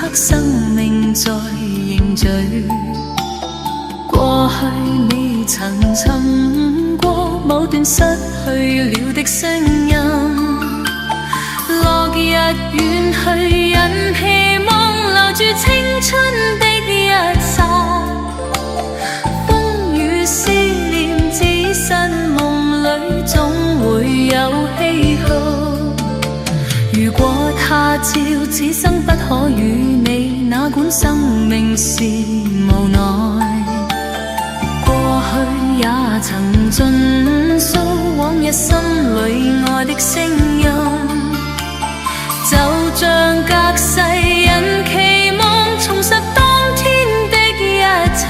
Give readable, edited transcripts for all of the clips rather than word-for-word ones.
刻生命在凝聚。過去未曾尋過某段失去了的聲音，落日遠去引希望，留住青春的一剎。風雨思念只身夢裏總會有唏噓。如果他朝此生不可與你，哪管生命是無奈。過去也曾盡訴往日心裏愛的聲音，就像隔世人期望重拾當天的一切。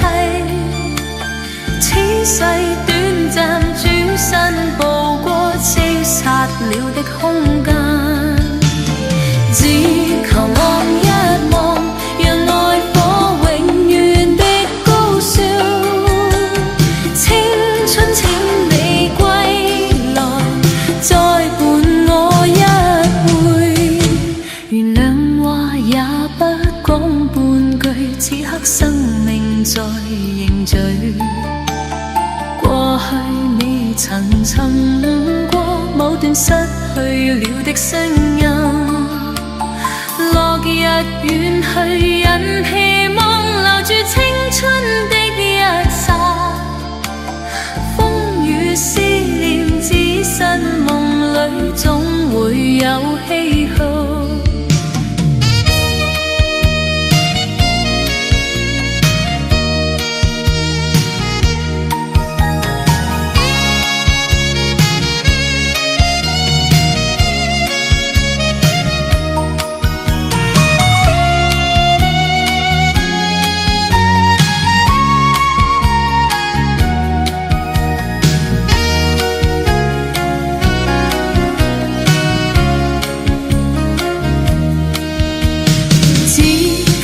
此世短暫，轉身步過消失了的空間。只求望一望，讓愛火永遠的高燒。青春請你歸來，再伴我一回。原諒話也不講半句，此刻生命在凝聚。過去未曾尋過某段失去了的聲音，落日遠去引希望，留住青春的一剎。風雨思念只身夢裏總會有唏噓。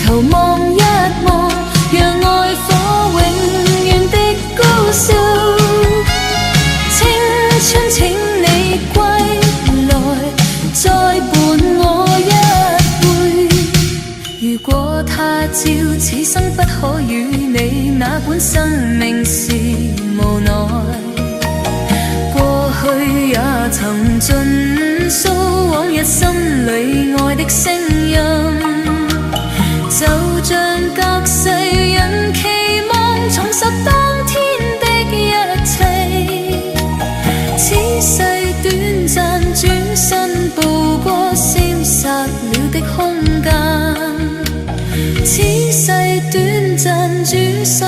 求望一望，讓愛火永遠的高燒。青春請你歸來，再伴我一回。如果他朝此生不可與你，哪管生命是無奈。過去也曾盡訴往日心裏愛的聲音，就像隔世人期望重拾當天的一切。此世短暫，轉身步過消失了的空間。此世短暫，轉身